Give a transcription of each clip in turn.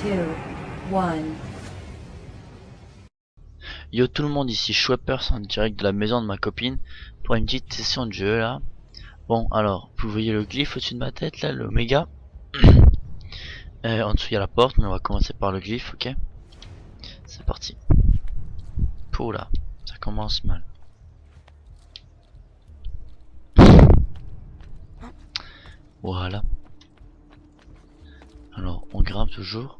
2, 1. Yo tout le monde, ici Schweppers en direct de la maison de ma copine pour une petite session de jeu là. Bon alors, vous voyez le glyphe au-dessus de ma tête là, l'oméga. En dessous il y a la porte, mais on va commencer par le glyphe, ok. C'est parti. Pour là, ça commence mal. Voilà. Alors on grimpe toujours.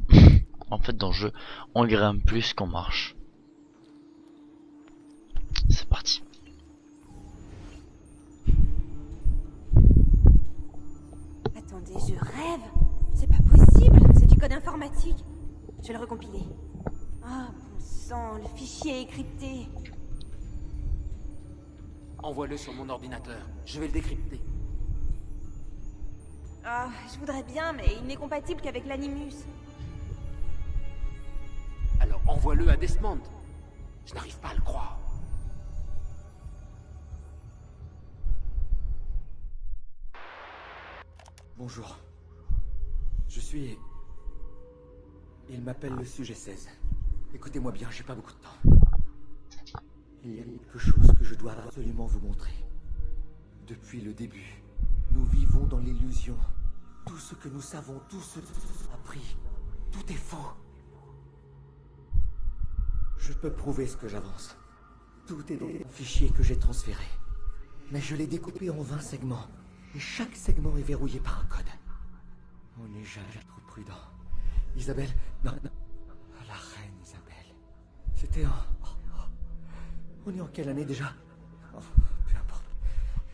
En fait dans le jeu, on grimpe plus qu'on marche. C'est parti. Attendez, je rêve. C'est pas possible, c'est du code informatique. Je vais le recompiler. Ah, bon sang, le fichier est crypté. Envoie-le sur mon ordinateur, je vais le décrypter. Ah, je voudrais bien, mais il n'est compatible qu'avec l'Animus. Alors envoie-le à Desmond. Je n'arrive pas à le croire. Bonjour. Je suis... Il m'appelle le sujet 16. Écoutez-moi bien, j'ai pas beaucoup de temps. Il y a quelque chose que je dois absolument vous montrer. Depuis le début, nous vivons dans l'illusion. Tout ce que nous savons, tout ce que nous avons appris, tout est faux. Je peux prouver ce que j'avance. Tout est dans un fichier que j'ai transféré. Mais je l'ai découpé en 20 segments. Et chaque segment est verrouillé par un code. On n'est jamais trop prudent. Isabelle... Non. La reine Isabelle. C'était en... On est en quelle année déjà? Peu importe.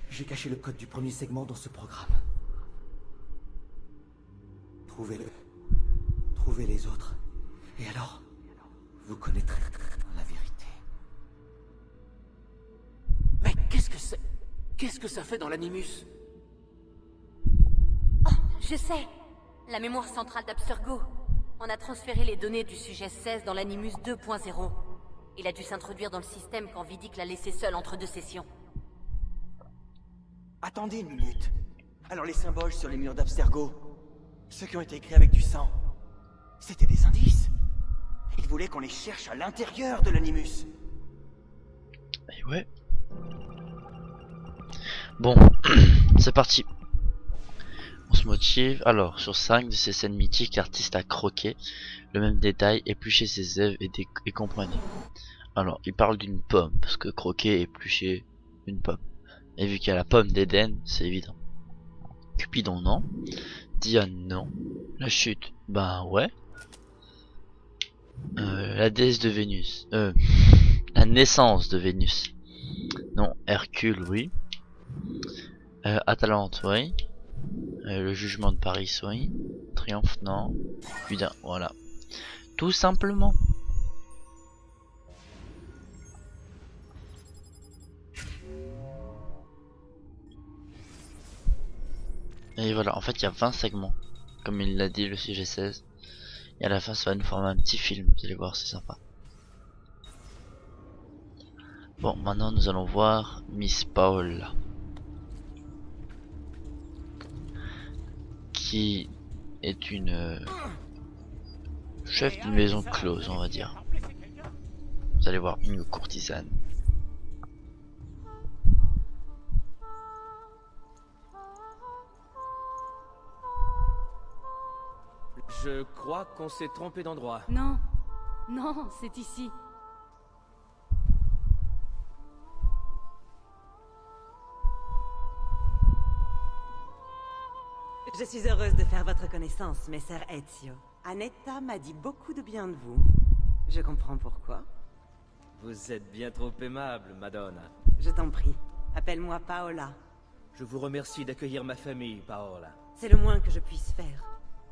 J'ai caché le code du premier segment dans ce programme. Trouvez-le. Trouvez les autres. Et alors, vous connaîtrez la vérité. Mais qu'est-ce que c'est? Qu'est-ce que ça fait dans l'Animus? Je sais. La mémoire centrale d'Abstergo. On a transféré les données du sujet 16 dans l'Animus 2.0. Il a dû s'introduire dans le système quand Vidic l'a laissé seul entre deux sessions. Attendez une minute. Alors les symboles sur les murs d'Abstergo, ceux qui ont été écrits avec du sang, c'était des indices. Il voulait qu'on les cherche à l'intérieur de l'Animus. Et ouais. Bon, c'est parti. On se motive. Alors, sur 5 de ces scènes mythiques, l'artiste a croqué le même détail, épluché ses œuvres et comprenez. Alors, il parle d'une pomme, parce que croquer, éplucher une pomme. Et vu qu'il y a la pomme d'Éden, c'est évident. Cupidon, non. Diane, non. La chute, ben ouais. La déesse de Vénus. La naissance de Vénus. Non. Hercule, oui. Atalante, oui. Le jugement de Paris, oui. Triomphe, non. Putain, voilà. Tout simplement. Et voilà, en fait il y a 20 segments. Comme il l'a dit le sujet 16. Et à la fin ça va nous former un petit film, vous allez voir, c'est sympa. Bon, maintenant nous allons voir Miss Paola. Qui est une chef d'une maison close, on va dire. Vous allez voir, une courtisane. Je crois qu'on s'est trompé d'endroit. Non. Non, c'est ici. Je suis heureuse de faire votre connaissance, Messer Ezio. Annetta m'a dit beaucoup de bien de vous. Je comprends pourquoi. Vous êtes bien trop aimable, Madonna. Je t'en prie, appelle-moi Paola. Je vous remercie d'accueillir ma famille, Paola. C'est le moins que je puisse faire.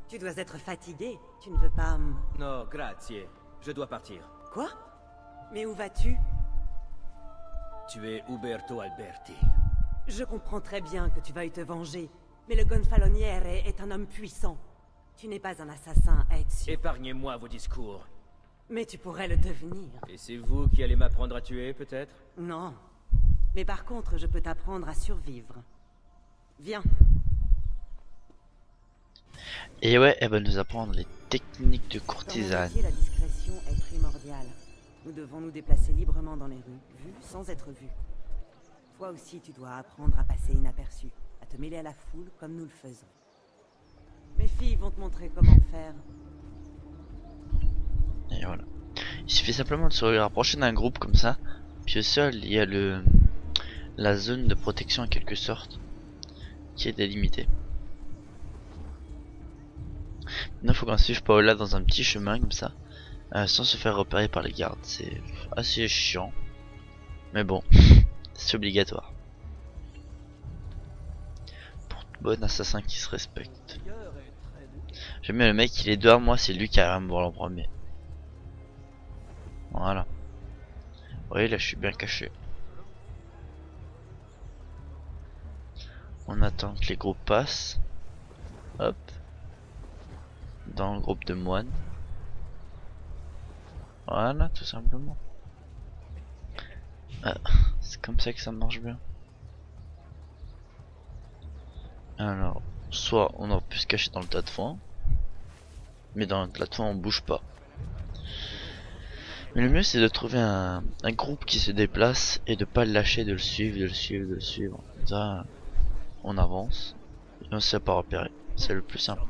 Tu dois être fatigué, tu ne veux pas... No, grazie. Je dois partir. Quoi? Mais où vas-tu? Tu es Uberto Alberti. Je comprends très bien que tu veuilles te venger, mais le Gonfaloniere est un homme puissant. Tu n'es pas un assassin, Ezio. Épargnez-moi vos discours. Mais tu pourrais le devenir. Et c'est vous qui allez m'apprendre à tuer, peut-être? Non. Mais par contre, je peux t'apprendre à survivre. Viens. Et ouais, elle va nous apprendre les technique de Dans mon courtisane. métier, la discrétion est primordiale. Nous devons nous déplacer librement dans les rues, vus sans être vus. Toi aussi, tu dois apprendre à passer inaperçu, à te mêler à la foule comme nous le faisons. Mes filles vont te montrer comment faire. Et voilà. Il suffit simplement de se rapprocher d'un groupe comme ça. Puis au sol, il y a la zone de protection en quelque sorte qui est délimitée. Maintenant, il faut qu'on suive Paola dans un petit chemin comme ça, sans se faire repérer par les gardes. C'est assez chiant, mais bon, c'est obligatoire. Pour tout bon assassin qui se respecte. J'aime bien le mec, il est dehors, moi c'est lui qui a à me voir en premier. Voilà. Oui, là je suis bien caché. On attend que les groupes passent. Hop. Dans le groupe de moines. Voilà, tout simplement. Ah, c'est comme ça que ça marche bien. Alors, soit on aurait pu se cacher dans le tas de foin, mais dans le tas de foin on bouge pas. Mais le mieux c'est de trouver un groupe qui se déplace et de pas le lâcher, de le suivre, de le suivre, de le suivre. Comme ça, on avance et on se fait pas repérer. C'est le plus simple.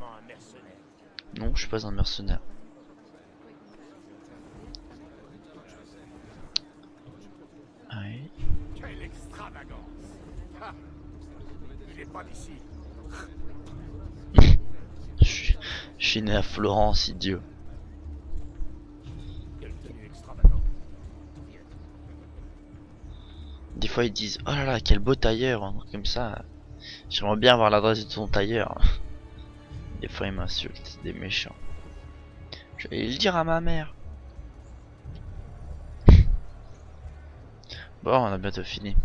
Non, je suis pas un mercenaire. Oui. Quelle extravagance! Ah, il est pas d'ici. Je suis né à Florence, idiot. Quelle tenue extravagante! Des fois ils disent oh là là quel beau tailleur, un truc comme ça. J'aimerais bien avoir l'adresse de ton tailleur. Des fois ils m'insultent, c'est des méchants. Je vais le dire à ma mère. Bon, on a bientôt fini.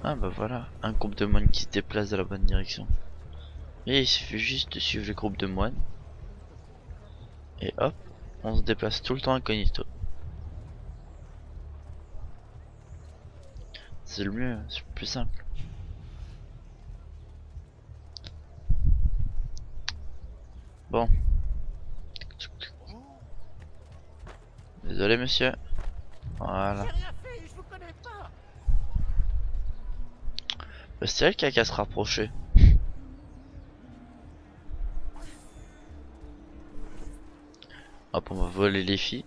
Ah bah voilà, un groupe de moines qui se déplace dans la bonne direction. Et il suffit juste de suivre le groupe de moines. Et hop, on se déplace tout le temps incognito. C'est le mieux, c'est le plus simple. Bon. Désolé monsieur. Voilà. Bah, c'est elle qui a qu'à se rapprocher. Hop, on va voler les filles.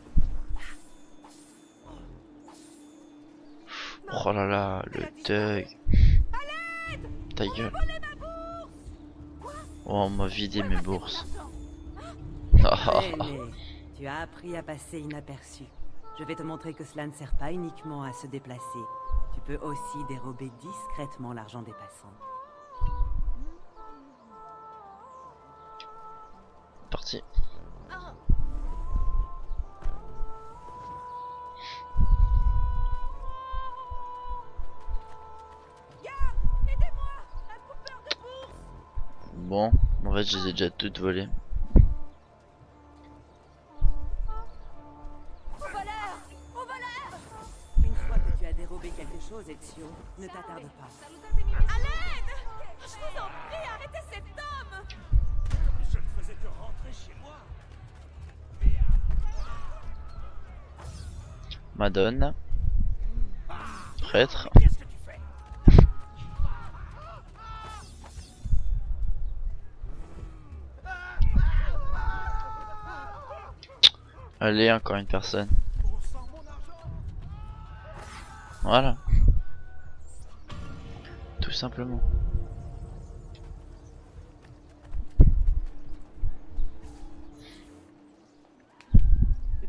Oh là là, le thug. Ta gueule. Oh, on m'a vidé mes bourses. Aîné, tu as appris à passer inaperçu. Je vais te montrer que cela ne sert pas uniquement à se déplacer. Tu peux aussi dérober discrètement l'argent des passants. Parti. Bon, en fait je les ai déjà toutes volées. Une fois que tu as dérobé quelque chose, Ezio, ne t'attarde pas. À l'aide! Je vous en prie, arrêtez cet homme! Je ne faisais que rentrer chez moi. Madone. Prêtre. Qu'est-ce que tu fais? Allez, encore une personne. Voilà. Tout simplement.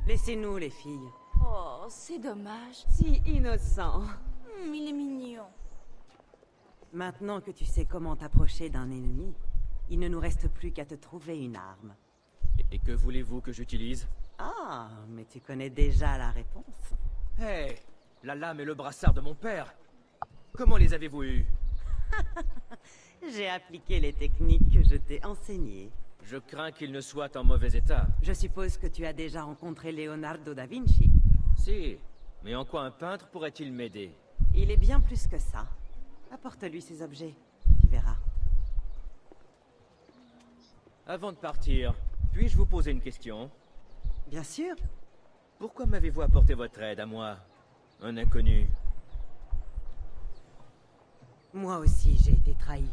Laissez-nous, les filles. Oh, c'est dommage. Si innocent. Il est mignon. Maintenant que tu sais comment t'approcher d'un ennemi, il ne nous reste plus qu'à te trouver une arme. Et que voulez-vous que j'utilise? Ah, mais tu connais déjà la réponse. Hé, la lame et le brassard de mon père. Comment les avez-vous eus? J'ai appliqué les techniques que je t'ai enseignées. Je crains qu'il ne soit en mauvais état. Je suppose que tu as déjà rencontré Leonardo da Vinci. Si, mais en quoi un peintre pourrait-il m'aider? Il est bien plus que ça. Apporte-lui ces objets. Tu verras. Avant de partir, puis-je vous poser une question? Bien sûr. Pourquoi m'avez-vous apporté votre aide à moi, un inconnu? Moi aussi, j'ai été trahi.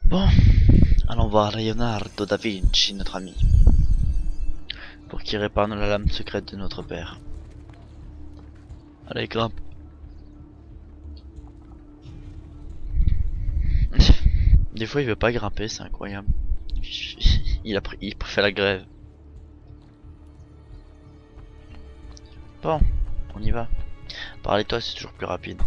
Bon, allons voir Leonardo da Vinci, notre ami, pour qu'il répare la lame secrète de notre père. Allez, grimpe. Des fois, il veut pas grimper, c'est incroyable. Il préfère la grève. Bon, on y va. Parlez-toi, c'est toujours plus rapide.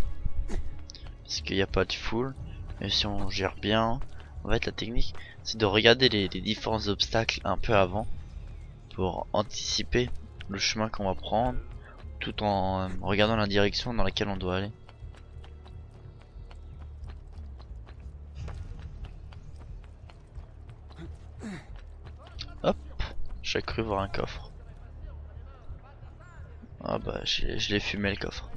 Parce qu'il n'y a pas de foule. Mais si on gère bien, en fait, la technique, c'est de regarder les différents obstacles un peu avant. Pour anticiper le chemin qu'on va prendre. Tout en regardant la direction dans laquelle on doit aller. Hop, j'ai cru voir un coffre. Ah bah je l'ai fumé le coffre.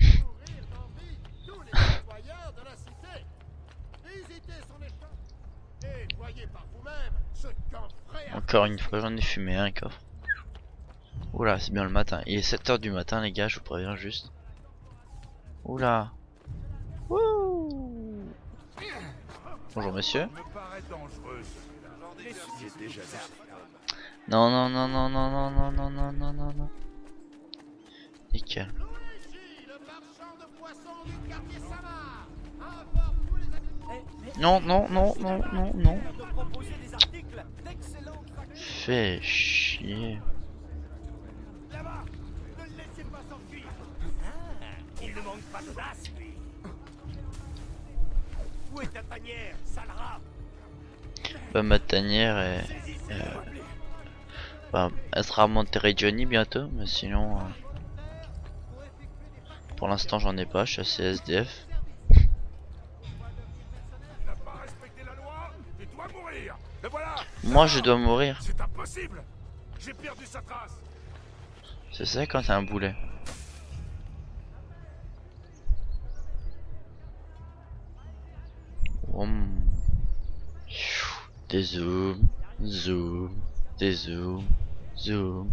Encore une fois j'en ai fumé un coffre. Oula, c'est bien le matin. Il est 7 h du matin les gars, je vous préviens juste. Oula. Wouh. Bonjour monsieur. Non non non non non non non non non non non non. Nickel. Non non non non non non. Fais chier. Il ne manque pas d'audace, lui. Où est ta tanière, sale rat? Bah ma tanière est... bah, elle sera à Monterey Johnny bientôt, mais sinon... pour l'instant j'en ai pas, je suis assez SDF. Tu n'as pas respecté la loi, tu dois mourir. Le voilà. Moi je dois mourir. C'est impossible. J'ai perdu sa trace. C'est ça quand t'as un boulet. Des zooms, zoom, des zooms, zoom,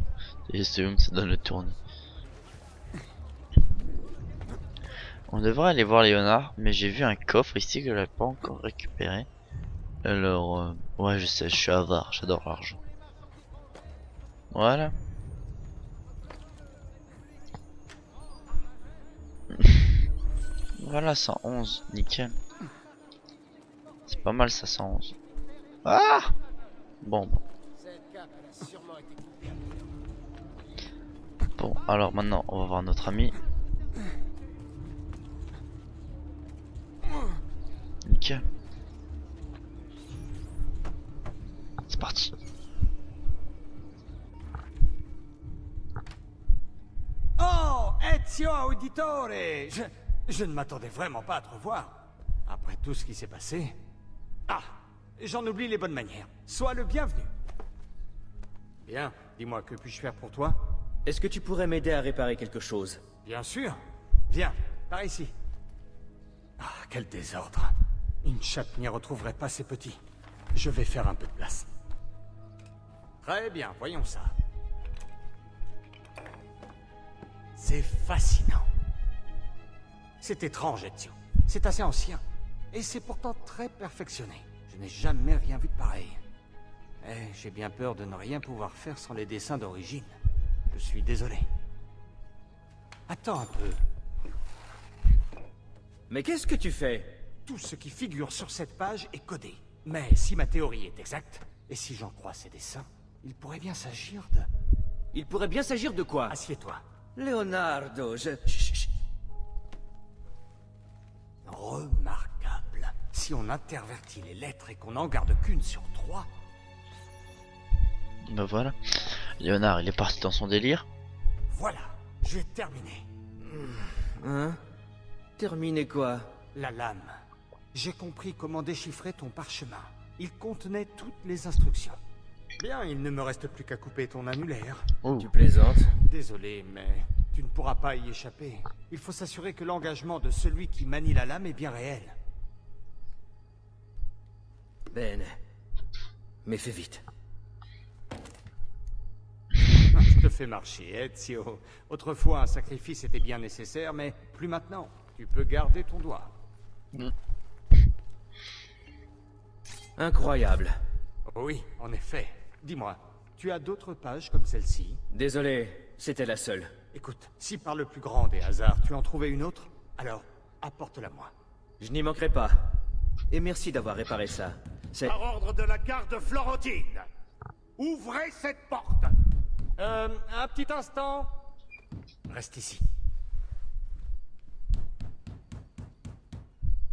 des zooms, ça donne le tournis. On devrait aller voir Léonard, mais j'ai vu un coffre ici que je n'ai pas encore récupéré. Alors, ouais je sais, je suis avare, j'adore l'argent. Voilà. Voilà 111, nickel. C'est pas mal ça 111. Ah bon. Bon alors maintenant on va voir notre ami. Nickel. C'est parti. Oh, Ezio Auditore! Je ne m'attendais vraiment pas à te revoir. Après tout ce qui s'est passé... Ah, j'en oublie les bonnes manières. Sois le bienvenu. Bien, dis-moi, que puis-je faire pour toi? Est-ce que tu pourrais m'aider à réparer quelque chose? Bien sûr. Viens, par ici. Ah, quel désordre. Une chatte n'y retrouverait pas ses petits. Je vais faire un peu de place. Très bien, voyons ça. C'est fascinant. C'est étrange, Ezio. C'est assez ancien. Et c'est pourtant très perfectionné. Je n'ai jamais rien vu de pareil. Eh, j'ai bien peur de ne rien pouvoir faire sans les dessins d'origine. Je suis désolé. Attends un peu. Mais qu'est-ce que tu fais? Tout ce qui figure sur cette page est codé. Mais si ma théorie est exacte, et si j'en crois ces dessins, il pourrait bien s'agir de... Il pourrait bien s'agir de quoi? Assieds-toi. Leonardo, Chut. Remarquable. Si on intervertit les lettres et qu'on n'en garde qu'une sur 3... Bah voilà. Léonard il est parti dans son délire. Voilà, j'ai terminé. Hein? Terminé quoi? La lame. J'ai compris comment déchiffrer ton parchemin. Il contenait toutes les instructions. Bien, il ne me reste plus qu'à couper ton annulaire. Oh. Tu plaisantes? Désolé, mais Tu ne pourras pas y échapper. Il faut s'assurer que l'engagement de celui qui manie la lame est bien réel. Bene. Mais fais vite. Je te fais marcher, Ezio. Autrefois, un sacrifice était bien nécessaire, mais plus maintenant. Tu peux garder ton doigt. Incroyable. Oui, en effet. Dis-moi, tu as d'autres pages comme celle-ci? Désolé, c'était la seule. Écoute, si par le plus grand des hasards tu en trouvais une autre, alors apporte-la moi. Je n'y manquerai pas. Et merci d'avoir réparé ça. C'est... Par ordre de la garde florentine, ouvrez cette porte. Un petit instant. Reste ici.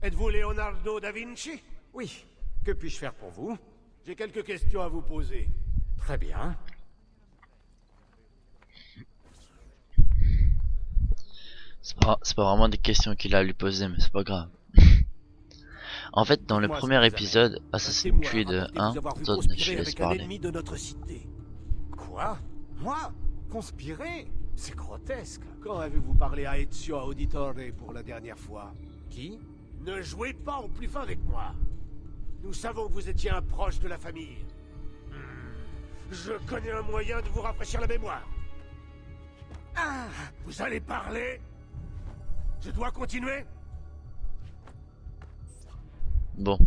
Êtes-vous Leonardo da Vinci? Oui, que puis-je faire pour vous? J'ai quelques questions à vous poser. Très bien. C'est pas vraiment des questions qu'il a à lui poser, mais c'est pas grave. En fait, dans le Dites-moi ce premier que vous épisode, avez. Assassin's Un témoin Creed a rapporté 1, vous avoir vu Zone, conspirer je laisse avec un parler. ennemi de notre cité. Quoi? Moi? Conspirer? C'est grotesque. Quand avez-vous parlé à Ezio Auditore pour la dernière fois? Qui? Ne jouez pas au plus fin avec moi. Nous savons que vous étiez un proche de la famille. Je connais un moyen de vous rafraîchir la mémoire. Ah, vous allez parler? Je dois continuer? Bon.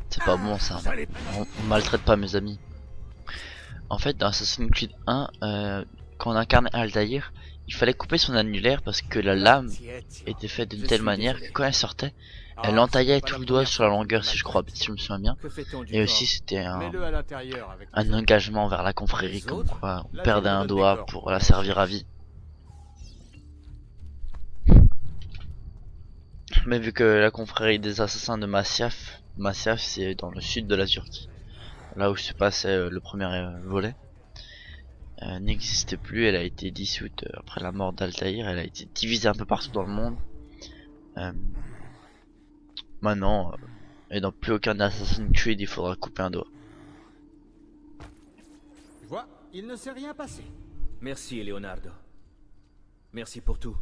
C'est pas bon ça. Vous allez... On maltraite pas mes amis. En fait, dans Assassin's Creed 1, quand on incarnait Altaïr, il fallait couper son annulaire parce que la lame était faite d'une telle manière que quand elle sortait, elle entaillait tout le doigt sur la longueur, si je me souviens bien. Que fait-on du Et corps? aussi, c'était Mets-le à l'intérieur avec un les autres. engagement vers la confrérie, Les comme autres? quoi on Là, perdait je un me doigt décore. pour la servir à vie. Mais vu que la confrérie des assassins de Masyaf c'est dans le sud de la Turquie, là où se passait le premier volet, n'existait plus. Elle a été dissoute après la mort d'Altaïr. Elle a été divisée un peu partout dans le monde. Maintenant, et dans plus aucun Assassin's Creed il faudra couper un doigt. Tu vois, il ne s'est rien passé. Merci, Leonardo. Merci pour tout.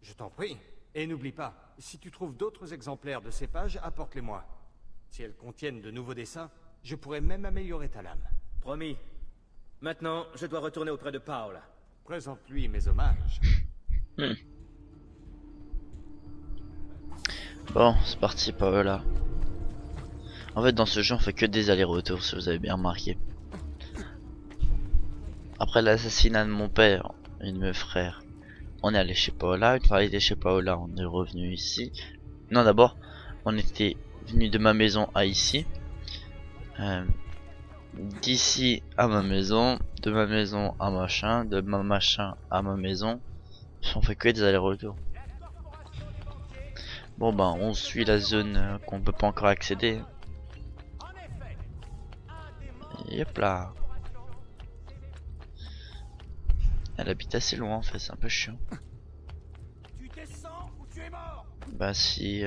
Je t'en prie. Et n'oublie pas, si tu trouves d'autres exemplaires de ces pages, apporte-les-moi. Si elles contiennent de nouveaux dessins, je pourrais même améliorer ta lame. Promis. Maintenant, je dois retourner auprès de Paola. Présente-lui mes hommages. Bon, c'est parti, Paola. En fait, dans ce jeu, on fait que des allers-retours, si vous avez bien remarqué. Après l'assassinat de mon père et de mes frères, on est allé chez Paola. Une fois arrivé chez Paola, on est revenu ici. Non, d'abord, on était venu de ma maison à ici. D'ici à ma maison, de ma maison à machin, de ma machin à ma maison. On fait que des allers-retours. Bon ben, on suit la zone qu'on peut pas encore accéder. Et hop là. Elle habite assez loin en fait, c'est un peu chiant. Tu descends ou tu es mort? Bah si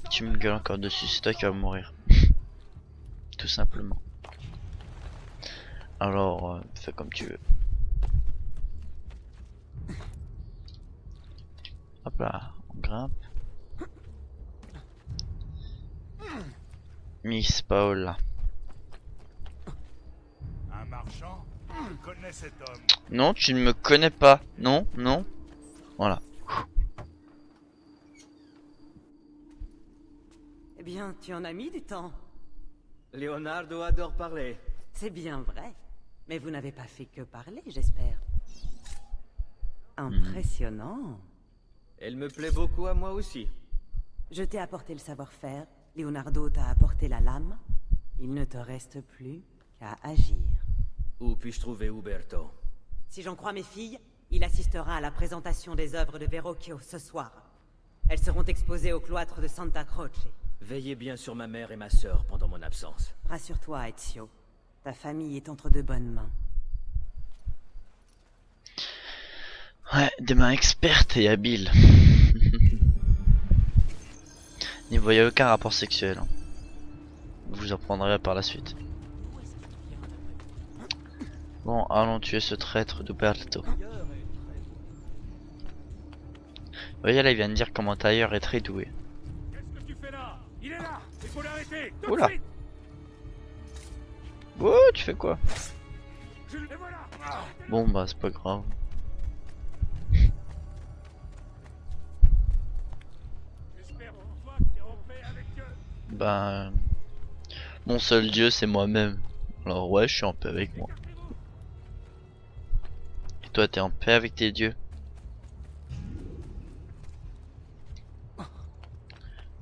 tu me gueules encore dessus, c'est toi qui vas mourir. Tout simplement. Alors, fais comme tu veux. Hop là, on grimpe. Miss Paola. Un marchand? Je connais cet homme. Non, tu ne me connais pas. Non, non. Voilà. Eh bien, tu en as mis du temps. Leonardo adore parler. C'est bien vrai. Mais vous n'avez pas fait que parler, j'espère. Impressionnant. Elle me plaît beaucoup à moi aussi. Je t'ai apporté le savoir-faire. Leonardo t'a apporté la lame. Il ne te reste plus qu'à agir. Où puis-je trouver Uberto? Si j'en crois mes filles, il assistera à la présentation des œuvres de Verrocchio ce soir. Elles seront exposées au cloître de Santa Croce. Veillez bien sur ma mère et ma sœur pendant mon absence. Rassure-toi, Ezio. Ta famille est entre de bonnes mains. Ouais, des mains expertes et habiles. N'y voyez aucun rapport sexuel. Hein. Vous apprendrez par la suite. Bon, allons tuer ce traître d'Uberto. Vous voyez là, il vient de dire que mon tailleur est très doué. Qu'est-ce que tu fais là? Il est là. Il faut l'arrêter. Tout de Oula. suite. Oh, tu fais quoi? Et voilà. Ah. Bon bah c'est pas grave. J'espère en toi que t'es en paix avec Dieu. Ben, mon seul dieu c'est moi-même. Alors ouais, je suis en paix avec moi. Et toi, t'es en paix avec tes dieux?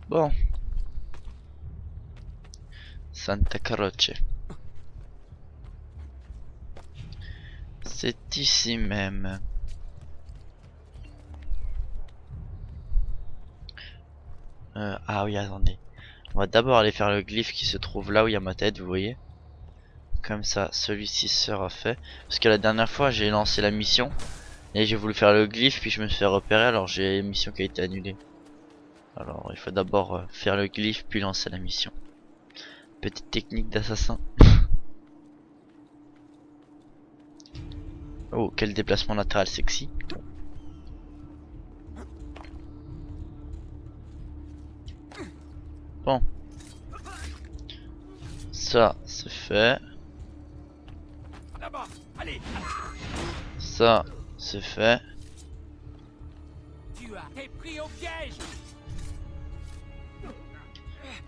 Bon. Santa Croce. C'est ici même. Ah oui, attendez. On va d'abord aller faire le glyphe qui se trouve là où il y a ma tête, vous voyez. Comme ça, celui-ci sera fait. Parce que la dernière fois, j'ai lancé la mission. Et j'ai voulu faire le glyphe, puis je me suis fait repérer, alors j'ai une mission qui a été annulée. Alors, il faut d'abord faire le glyphe, puis lancer la mission. Petite technique d'assassin. Oh, quel déplacement latéral sexy. Bon. Ça, c'est fait. Là-bas. Allez. Ça, c'est fait. Tu as été pris au piège.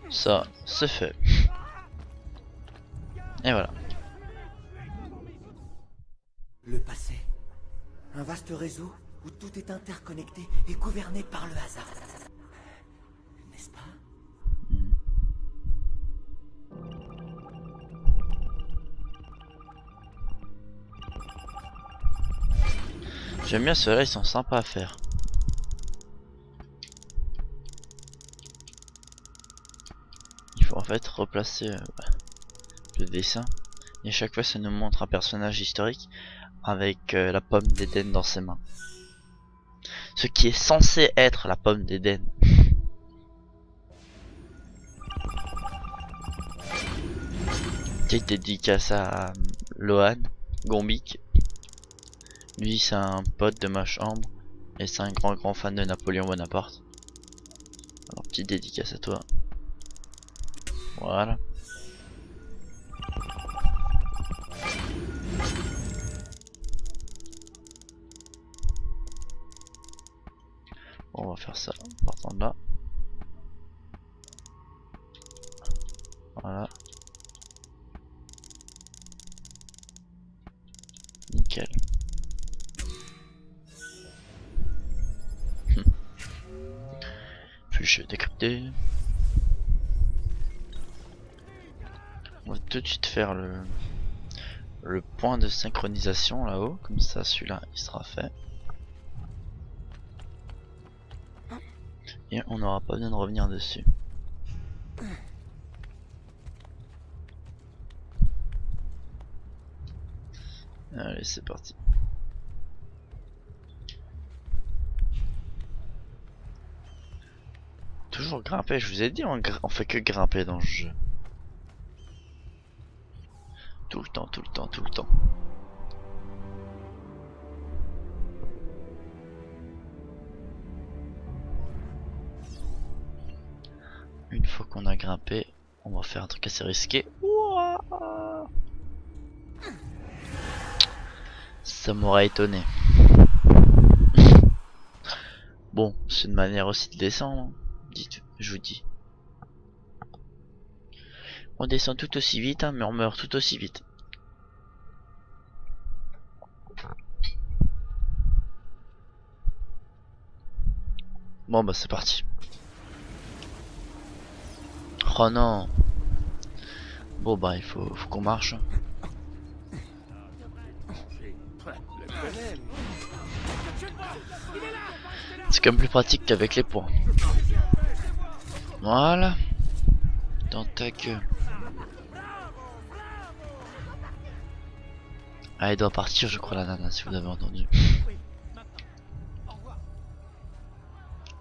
Ça, c'est fait. Et voilà. Le passé. Un vaste réseau où tout est interconnecté et gouverné par le hasard. N'est-ce pas? J'aime bien ceux-là, ils sont sympas à faire. Il faut en fait replacer le dessin. Et à chaque fois, ça nous montre un personnage historique avec la pomme d'Éden dans ses mains. Ce qui est censé être la pomme d'Éden. Petite dédicace à Lohan, Gombic. Lui, c'est un pote de ma chambre et c'est un grand fan de Napoléon Bonaparte. Alors, petite dédicace à toi. Voilà. Bon, on va faire ça en partant de là. Voilà. Nickel. Fichier décrypté. On va tout de suite faire le point de synchronisation là-haut, comme ça celui-là il sera fait. Et on n'aura pas besoin de revenir dessus. Allez, c'est parti. Toujours grimper, je vous ai dit, on fait que grimper dans le jeu. Tout le temps, tout le temps, tout le temps. Une fois qu'on a grimpé, on va faire un truc assez risqué. Ouah, ça m'aurait étonné. Bon, c'est une manière aussi de descendre. Dites, je vous dis. On descend tout aussi vite, hein, mais on meurt tout aussi vite. Bon bah c'est parti. Oh non. Bon bah il faut qu'on marche. C'est quand même plus pratique qu'avec les points. Voilà. Dans ta queue. Ah, elle doit partir, je crois, la nana, si vous avez entendu.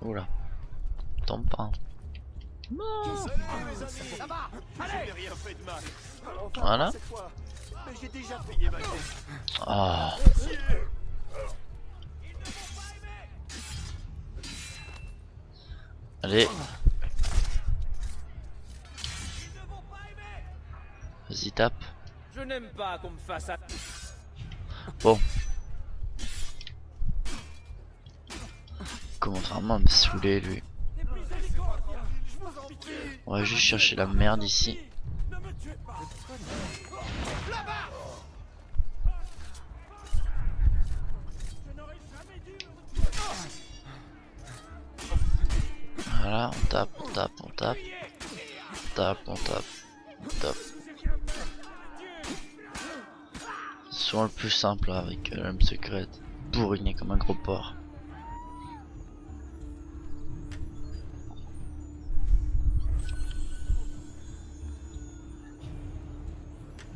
Oula. Tombe pas. Voilà. Mais j'ai déjà payé ma dette. Ah. Allez. Vas-y, tape. Je n'aime pas qu'on me fasse à... Bon. Comment vraiment à me saouler, lui. On va juste chercher la merde ici. Voilà, on tape, on tape, on tape. On tape, on tape, on tape. C'est souvent le plus simple là, avec l'âme secrète. Bourriné comme un gros porc.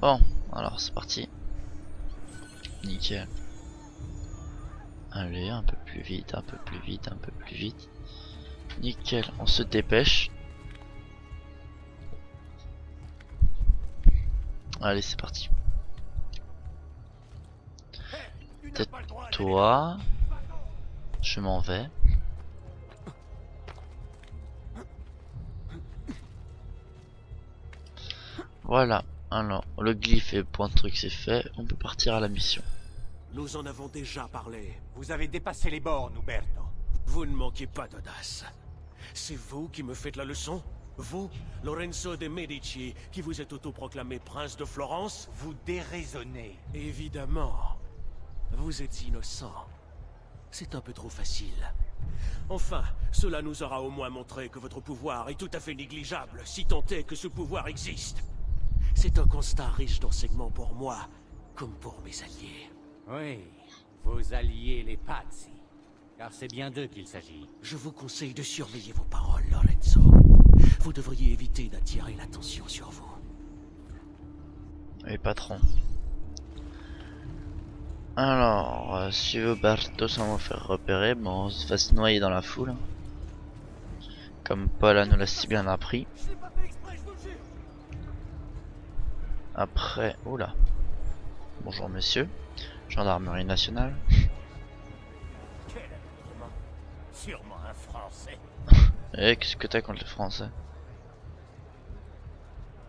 Bon, alors c'est parti. Nickel. Allez, un peu plus vite, un peu plus vite, un peu plus vite. Nickel, on se dépêche. Allez, c'est parti. Tais-toi. Je m'en vais. Voilà. Alors, le glyphe et point de truc c'est fait. On peut partir à la mission. Nous en avons déjà parlé. Vous avez dépassé les bornes, Uberto. Vous ne manquez pas d'audace. C'est vous qui me faites la leçon? Vous, Lorenzo de Medici, qui vous êtes autoproclamé prince de Florence? Vous déraisonnez. Évidemment. Vous êtes innocent. C'est un peu trop facile. Enfin, cela nous aura au moins montré que votre pouvoir est tout à fait négligeable, si tant est que ce pouvoir existe. C'est un constat riche d'enseignements pour moi, comme pour mes alliés. Oui, vos alliés les Pazzi. Car c'est bien d'eux qu'il s'agit. Je vous conseille de surveiller vos paroles, Lorenzo. Vous devriez éviter d'attirer l'attention sur vous. Et patron. Alors, si Uberto sans me faire repérer, bon, on se fasse noyer dans la foule. Comme Paula nous l'a si bien appris. Après, oula. Bonjour messieurs, gendarmerie nationale. Quel habillement. Sûrement un Français. Et qu'est-ce que t'as contre les Français?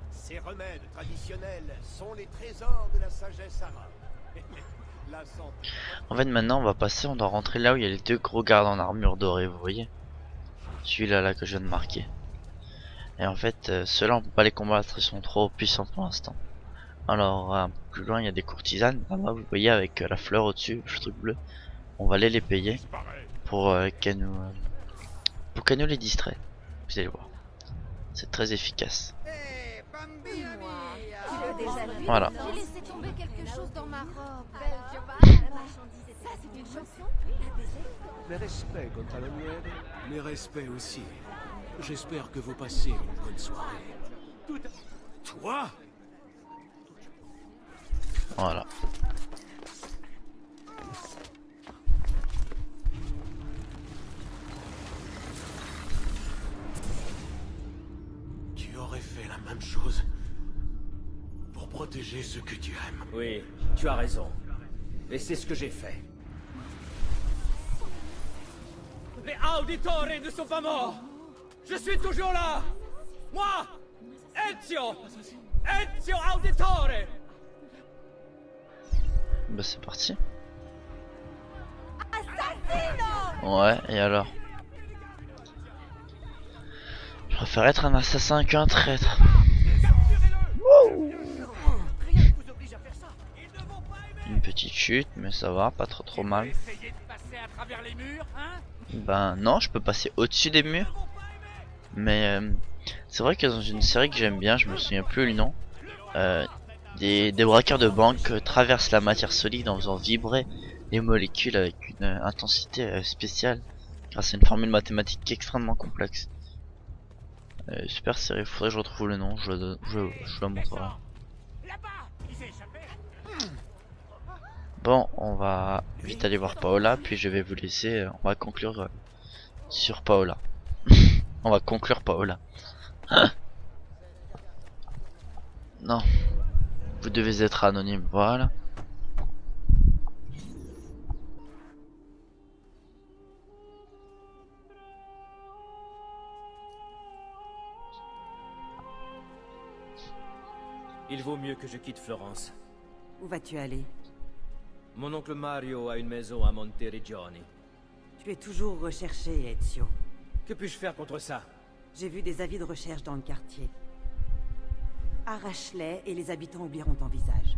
Ces remèdes traditionnels sont les trésors de la sagesse arabe. La santé. En fait maintenant on va passer, on doit rentrer là où il y a les deux gros gardes en armure dorée, vous voyez. Celui-là là que je viens de marquer. Et en fait ceux-là on peut pas les combattre, ils sont trop puissants pour l'instant. Alors un peu plus loin il y a des courtisanes, là-bas vous voyez avec la fleur au-dessus, le truc bleu. On va aller les payer pour qu'elles nous les distraient. Vous allez voir, c'est très efficace. Voilà. J'ai laissé tomber quelque chose dans ma robe. Ça, c'est une chanson? Mes respects, Contalonière. Mes respects aussi. J'espère que vous passez une bonne soirée. Toi? Voilà. Tu aurais fait la même chose pour protéger ceux que tu aimes. Oui, tu as raison. Et c'est ce que j'ai fait. Les auditeurs ne sont pas morts. Je suis toujours là. Moi, Ezio Auditore. Bah c'est parti. Ouais, et alors? Je préfère être un assassin qu'un traître. Une petite chute, mais ça va, pas trop mal. Ben non, je peux passer au-dessus des murs. Mais c'est vrai que dans une série que j'aime bien, je me souviens plus le nom, des braqueurs de banque traversent la matière solide en faisant vibrer les molécules avec une intensité spéciale grâce à une formule mathématique extrêmement complexe. Super série, faudrait que je retrouve le nom, je la montrerai. Bon, on va vite aller voir Paola, puis je vais vous laisser, on va conclure sur Paola. On va conclure Paola. Non. Vous devez être anonyme, voilà. Il vaut mieux que je quitte Florence. Où vas-tu aller? Mon oncle Mario a une maison à Monteriggioni. Tu es toujours recherché, Ezio. Que puis-je faire contre ça? J'ai vu des avis de recherche dans le quartier. Arrache-les et les habitants oublieront ton visage.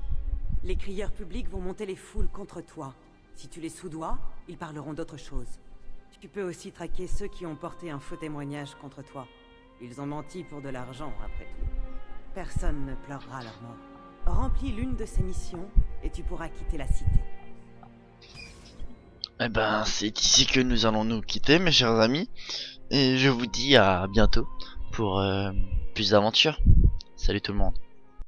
Les crieurs publics vont monter les foules contre toi. Si tu les soudoies, ils parleront d'autre chose. Tu peux aussi traquer ceux qui ont porté un faux témoignage contre toi. Ils ont menti pour de l'argent, après tout. Personne ne pleurera leur mort. Remplis l'une de ces missions et tu pourras quitter la cité. Eh ben, c'est ici que nous allons nous quitter, mes chers amis. Et je vous dis à bientôt pour plus d'aventures. Salut tout le monde.